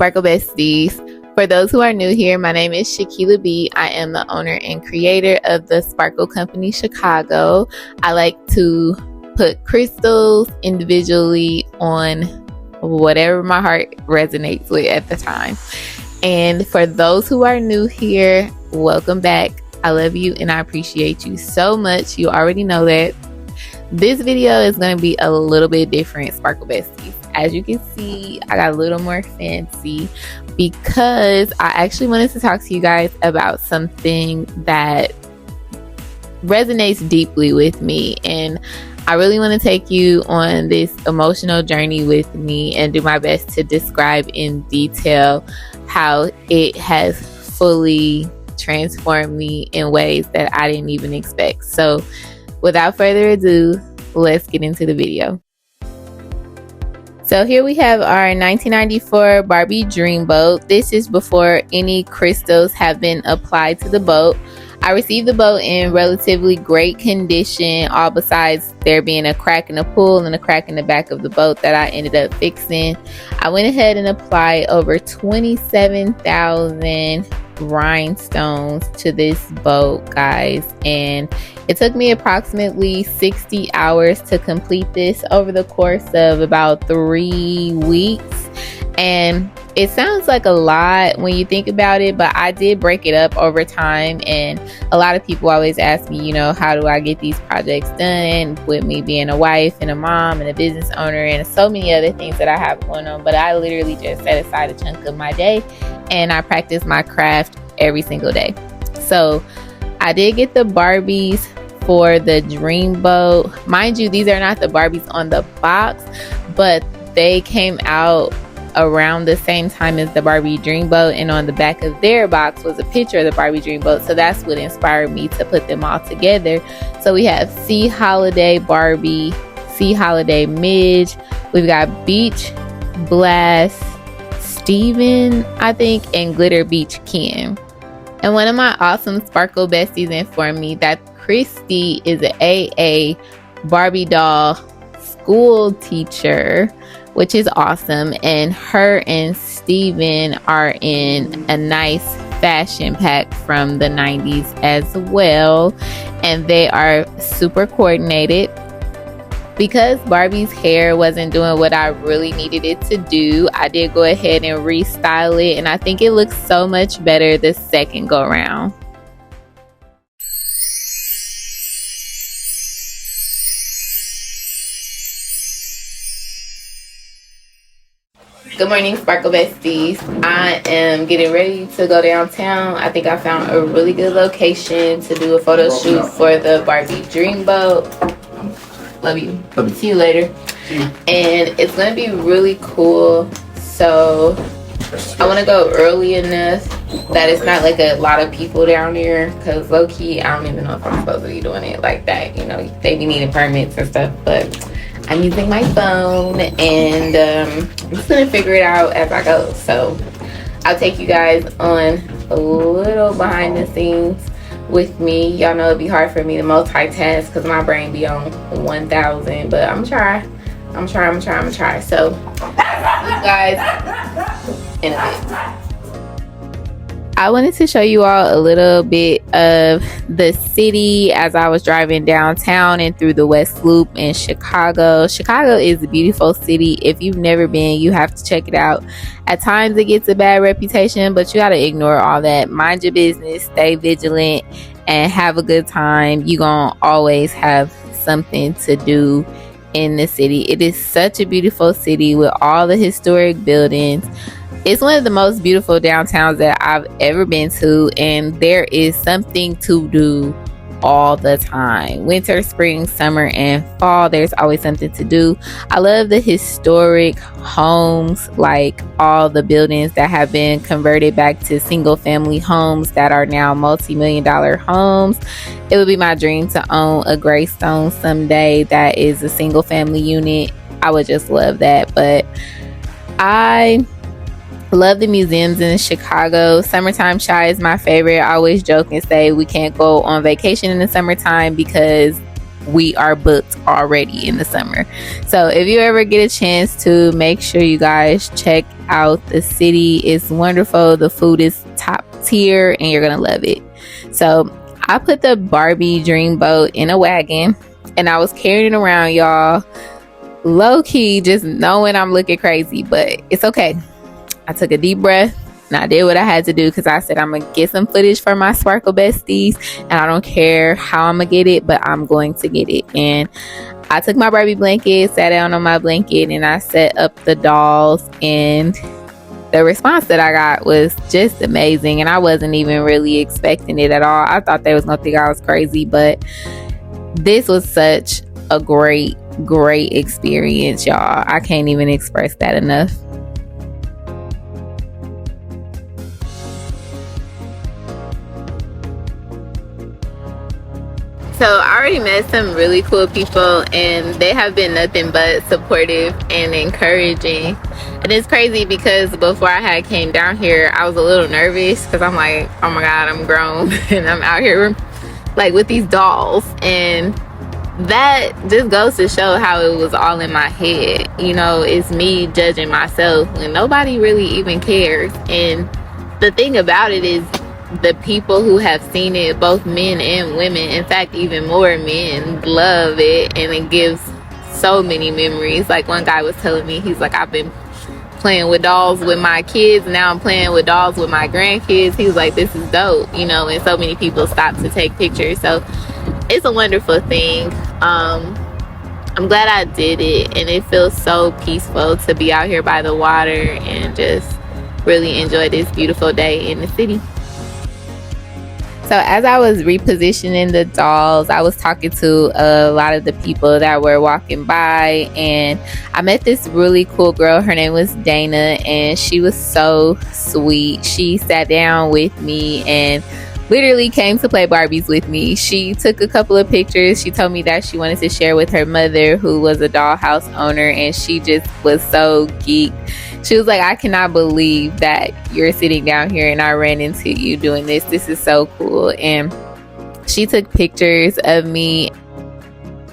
Sparkle Besties. For those who are new here, my name is Shakila B. I am the owner and creator of the Sparkle Company Chicago. I like to put crystals individually on whatever my heart resonates with at the time. And for those who are new here, welcome back. I love you and I appreciate you so much. You already know that. This video is going to be a little bit different, Sparkle Besties. As you can see, I got a little more fancy because I actually wanted to talk to you guys about something that resonates deeply with me, and I really want to take you on this emotional journey with me and do my best to describe in detail how it has fully transformed me in ways that I didn't even expect. So without further ado, let's get into the video. So here we have our 1994 Barbie Dreamboat. This is before any crystals have been applied to the boat. I received the boat in relatively great condition, all besides there being a crack in the pool and a crack in the back of the boat that I ended up fixing. I went ahead and applied over 27,000 rhinestones to this boat, guys, and it took me approximately 60 hours to complete this over the course of about 3 weeks. And it sounds like a lot when you think about it, but I did break it up over time. And a lot of people always ask me, how do I get these projects done, with me being a wife and a mom and a business owner and so many other things that I have going on. But I literally just set aside a chunk of my day and I practice my craft every single day. So I did get the Barbies for the Dreamboat. Mind you, these are not the Barbies on the box, but they came out around the same time as the Barbie Dreamboat, and on the back of their box was a picture of the Barbie Dreamboat. So that's what inspired me to put them all together. So we have Sea Holiday Barbie, Sea Holiday Midge, we've got Beach Blast Steven, I think, and Glitter Beach Ken. And one of my awesome Sparkle Besties informed me that Christy is an AA Barbie doll school teacher, which is awesome, and her and Steven are in a nice fashion pack from the 90s as well, and they are super coordinated. Because Barbie's hair wasn't doing what I really needed it to do, I did go ahead and restyle it, and I think it looks so much better the second go round. Good morning, Sparkle Besties. I am getting ready to go downtown. I think I found a really good location to do a photo shoot for the Barbie Dreamboat. Love you. See you later. And it's going to be really cool. So I want to go early enough that it's not like a lot of people down there, because low-key, I don't even know if I'm supposed to be doing it like that. They be needing permits and stuff, but I'm using my phone, and I'm just going to figure it out as I go. So I'll take you guys on a little behind the scenes with me. Y'all know it'd be hard for me to multitask because my brain be on 1,000, but I'm trying. So you guys in a bit. I wanted to show you all a little bit of the city as I was driving downtown and through the West Loop in Chicago. Chicago is a beautiful city. If you've never been, you have to check it out. At times it gets a bad reputation, but you got to ignore all that. Mind your business, stay vigilant, and have a good time. You're going to always have something to do in the city. It is such a beautiful city with all the historic buildings. It's one of the most beautiful downtowns that I've ever been to, and there is something to do all the time. Winter, spring, summer, and fall, there's always something to do. I love the historic homes, like all the buildings that have been converted back to single family homes that are now multi-million-dollar homes. It would be my dream to own a Greystone someday that is a single family unit. I would just love that. But I love the museums in Chicago. Summertime Shy is my favorite. I always joke and say we can't go on vacation in the summertime because we are booked already in the summer. So if you ever get a chance to, make sure you guys check out the city. It's wonderful. The food is top tier and you're gonna love it. So I put the Barbie Dreamboat in a wagon and I was carrying it around, y'all, low-key just knowing I'm looking crazy, but it's okay. I took a deep breath and I did what I had to do, because I said I'm gonna get some footage for my Sparkle Besties and I don't care how I'm gonna get it, but I'm going to get it. And I took my Barbie blanket, sat down on my blanket, and I set up the dolls, and the response that I got was just amazing. And I wasn't even really expecting it at all. I thought they was gonna think I was crazy, but this was such a great experience, y'all. I can't even express that enough. So I already met some really cool people and they have been nothing but supportive and encouraging. And it's crazy because before I had came down here, I was a little nervous because I'm like, oh my God, I'm grown and I'm out here like with these dolls. And that just goes to show how it was all in my head. You know, it's me judging myself when nobody really even cares. And the thing about it is, the people who have seen it, both men and women, in fact even more men, love it, and it gives so many memories. Like one guy was telling me, he's like, I've been playing with dolls with my kids, now I'm playing with dolls with my grandkids. He's like, this is dope, you know. And so many people stop to take pictures, so it's a wonderful thing. I'm glad I did it, and it feels so peaceful to be out here by the water and just really enjoy this beautiful day in the city. So as I was repositioning the dolls, I was talking to a lot of the people that were walking by, and I met this really cool girl. Her name was Dana, and she was so sweet. She sat down with me and literally came to play Barbies with me. She took a couple of pictures. She told me that she wanted to share with her mother, who was a dollhouse owner, and she just was so geeked. She was like, I cannot believe that you're sitting down here and I ran into you doing this. This is so cool. And she took pictures of me.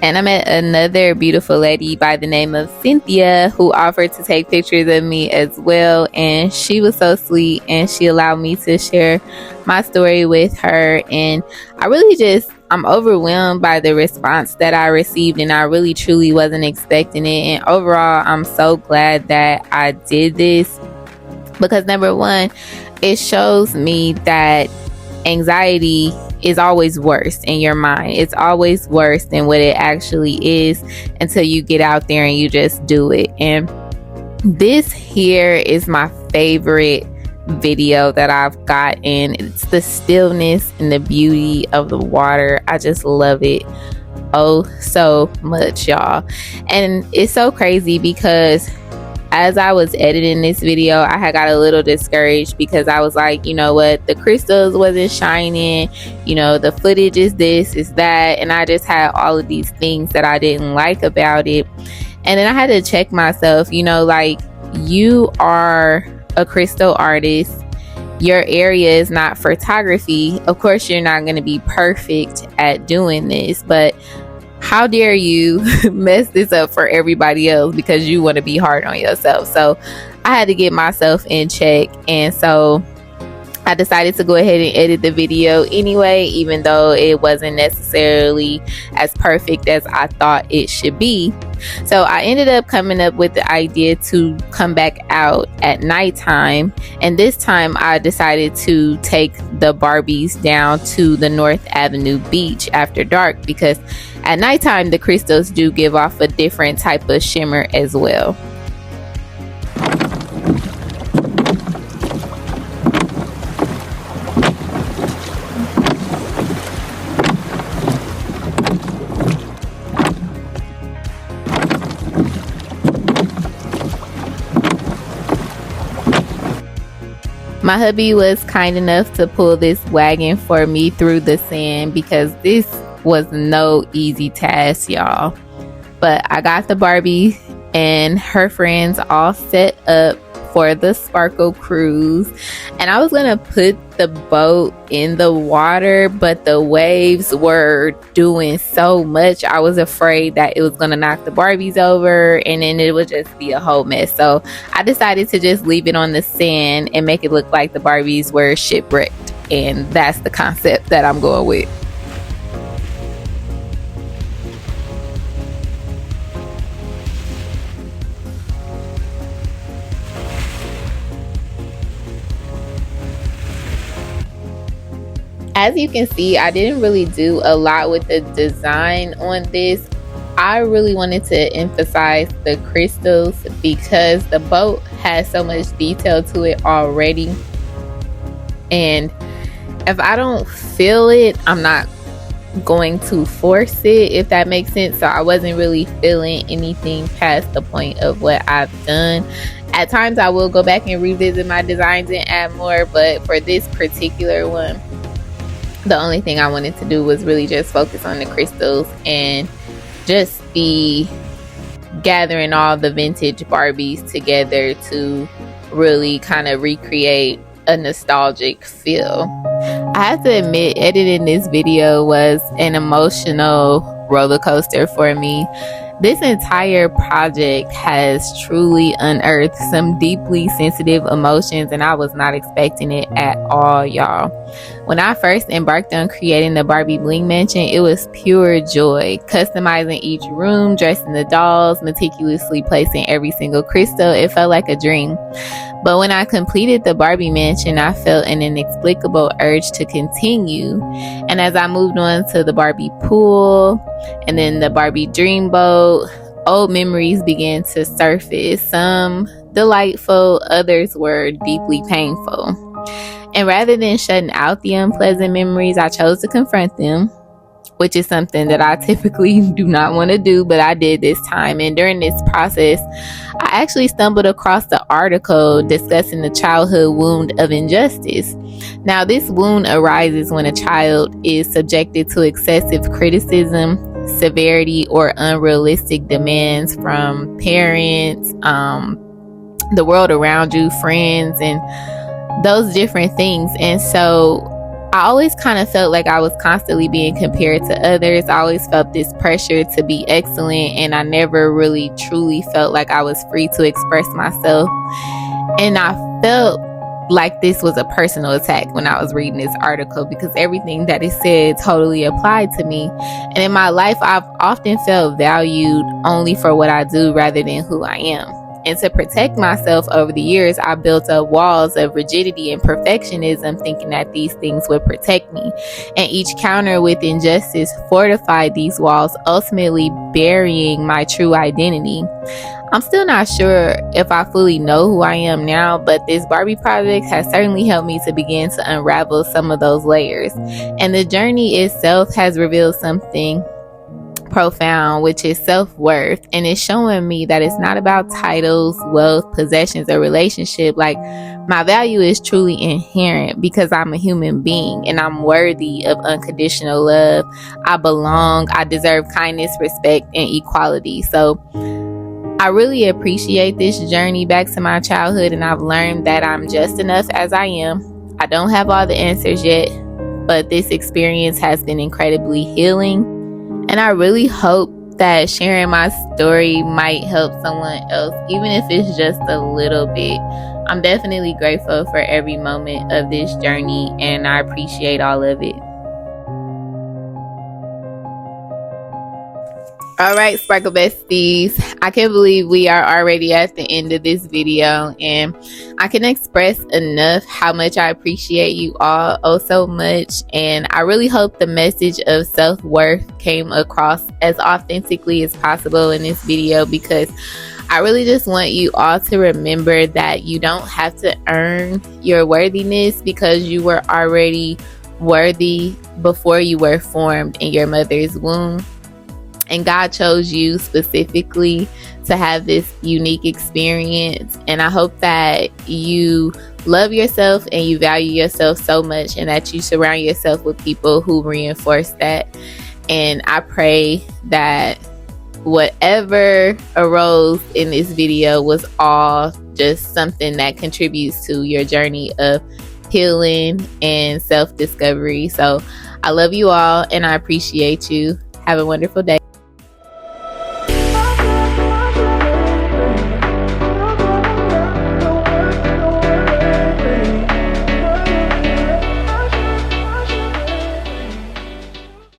And I met another beautiful lady by the name of Cynthia, who offered to take pictures of me as well. And she was so sweet, and she allowed me to share my story with her. And I'm overwhelmed by the response that I received, and I really truly wasn't expecting it. And overall, I'm so glad that I did this, because number one, it shows me that anxiety is always worse in your mind. It's always worse than what it actually is until you get out there and you just do it. And this here is my favorite video that I've gotten. It's the stillness and the beauty of the water. I just love it oh so much, y'all. And it's so crazy because as I was editing this video, I had got a little discouraged because I was like, you know what, the crystals wasn't shining, you know, the footage is this, is that, and I just had all of these things that I didn't like about it. And then I had to check myself, you know, like, you are a crystal artist, your area is not photography. Of course you're not going to be perfect at doing this, but how dare you mess this up for everybody else because you want to be hard on yourself? So I had to get myself in check, and so I decided to go ahead and edit the video anyway, even though it wasn't necessarily as perfect as I thought it should be. So I ended up coming up with the idea to come back out at nighttime, and this time I decided to take the Barbies down to the North Avenue beach after dark, because at nighttime the crystals do give off a different type of shimmer as well. My hubby was kind enough to pull this wagon for me through the sand, because this was no easy task, y'all. But I got the Barbie and her friends all set up for the Sparkle cruise, and I was gonna put the boat in the water, but the waves were doing so much I was afraid that it was gonna knock the Barbies over and then it would just be a whole mess. So I decided to just leave it on the sand and make it look like the Barbies were shipwrecked, and that's the concept that I'm going with. As you can see, I didn't really do a lot with the design on this. I really wanted to emphasize the crystals because the boat has so much detail to it already. And if I don't feel it, I'm not going to force it, if that makes sense. So I wasn't really feeling anything past the point of what I've done. At times I will go back and revisit my designs and add more, but for this particular one, the only thing I wanted to do was really just focus on the crystals and just be gathering all the vintage Barbies together to really kind of recreate a nostalgic feel. I have to admit, editing this video was an emotional roller coaster for me. This entire project has truly unearthed some deeply sensitive emotions, and I was not expecting it at all, y'all. When I first embarked on creating the Barbie Bling mansion, it was pure joy. Customizing each room, dressing the dolls, meticulously placing every single crystal, it felt like a dream. But when I completed the Barbie mansion, I felt an inexplicable urge to continue. And as I moved on to the Barbie pool and then the Barbie dreamboat, old memories began to surface. Some delightful, others were deeply painful. And rather than shutting out the unpleasant memories, I chose to confront them, which is something that I typically do not want to do, but I did this time. And during this process, I actually stumbled across the article discussing the childhood wound of injustice. Now, this wound arises when a child is subjected to excessive criticism, severity, or unrealistic demands from parents, the world around you, friends, and those different things. And so I always kind of felt like I was constantly being compared to others. I always felt this pressure to be excellent, and I never really truly felt like I was free to express myself. And I felt like this was a personal attack when I was reading this article, because everything that it said totally applied to me. And in my life, I've often felt valued only for what I do rather than who I am. And to protect myself over the years, I built up walls of rigidity and perfectionism, thinking that these things would protect me. And each counter with injustice fortified these walls, ultimately burying my true identity. I'm still not sure if I fully know who I am now, but this Barbie project has certainly helped me to begin to unravel some of those layers. And the journey itself has revealed something profound, which is self-worth, and it's showing me that it's not about titles, wealth, possessions, or relationship. Like, my value is truly inherent because I'm a human being and I'm worthy of unconditional love. I belong, I deserve kindness, respect, and equality. So I really appreciate this journey back to my childhood, and I've learned that I'm just enough as I am. I don't have all the answers yet, but this experience has been incredibly healing. And I really hope that sharing my story might help someone else, even if it's just a little bit. I'm definitely grateful for every moment of this journey, and I appreciate all of it. All right, Sparkle Besties, I can't believe we are already at the end of this video, and I can express enough how much I appreciate you all oh so much. And I really hope the message of self-worth came across as authentically as possible in this video, because I really just want you all to remember that you don't have to earn your worthiness, because you were already worthy before you were formed in your mother's womb. And God chose you specifically to have this unique experience. And I hope that you love yourself and you value yourself so much, and that you surround yourself with people who reinforce that. And I pray that whatever arose in this video was all just something that contributes to your journey of healing and self-discovery. So I love you all and I appreciate you. Have a wonderful day.